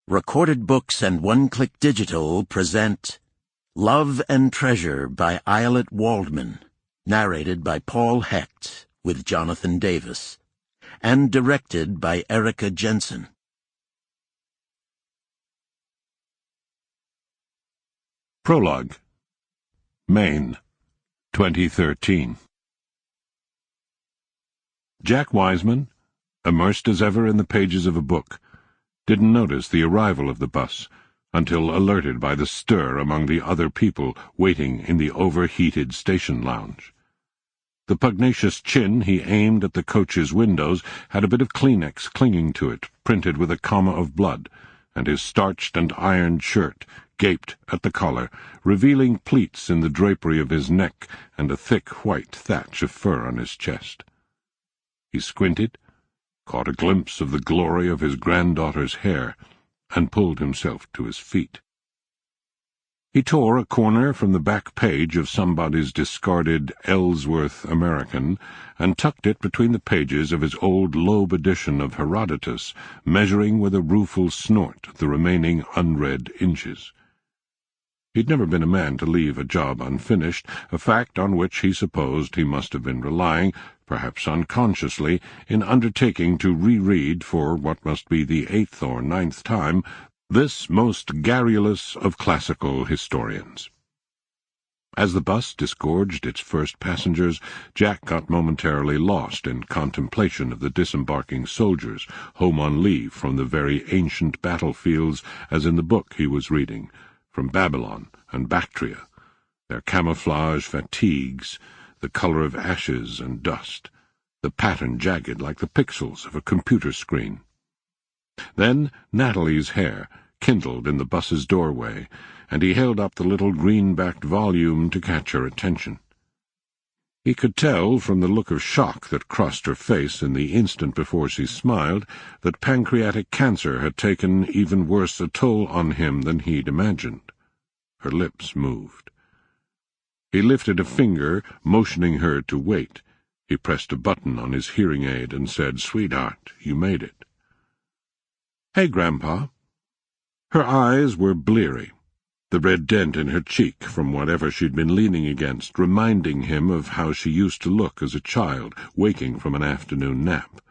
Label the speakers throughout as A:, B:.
A: Recorded Books and One-Click Digital present Love and Treasure by Ayelet Waldman, narrated by Paul Hecht with Jonathan Davis, and directed by Erica Jensen.
B: Prologue. Maine, 2013. Jack Wiseman, immersed as ever in the pages of a book, didn't notice the arrival of the bus until alerted by the stir among the other people waiting in the overheated station lounge. The pugnacious chin he aimed at the coach's windows had a bit of Kleenex clinging to it, printed with a comma of blood, and his starched and ironed shirt gaped at the collar, revealing pleats in the drapery of his neck and a thick white thatch of fur on his chest. He squinted, caught a glimpse of the glory of his granddaughter's hair, and pulled himself to his feet. He tore a corner from the back page of somebody's discarded Ellsworth American and tucked it between the pages of his old Loeb edition of Herodotus, measuring with a rueful snort the remaining unread inches. He'd never been a man to leave a job unfinished, a fact on which he supposed he must have been relying, perhaps unconsciously, in undertaking to reread for what must be the 8th or 9th time this most garrulous of classical historians. As the bus disgorged its first passengers, Jack got momentarily lost in contemplation of the disembarking soldiers, home on leave from the very ancient battlefields as in the book he was reading, from Babylon and Bactria, their camouflage fatigues, the color of ashes and dust, the pattern jagged like the pixels of a computer screen. Then Natalie's hair kindled in the bus's doorway, and he held up the little green-backed volume to catch her attention. He could tell from the look of shock that crossed her face in the instant before she smiled that pancreatic cancer had taken even worse a toll on him than he'd imagined. Her lips moved. He lifted a finger, motioning her to wait. He pressed a button on his hearing aid and said, "Sweetheart, you made it." "Hey, Grandpa." Her eyes were bleary, the red dent in her cheek from whatever she'd been leaning against, reminding him of how she used to look as a child, waking from an afternoon nap.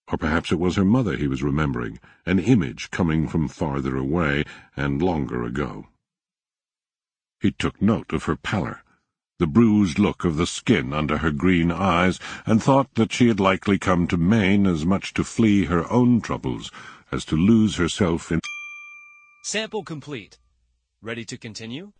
B: Or perhaps it was her mother he was remembering, an image coming from farther away and longer ago. He took note of her pallor, the bruised look of the skin under her green eyes, and thought that she had likely come to Maine as much to flee her own troubles as to lose herself in...
C: Sample complete. Ready to continue?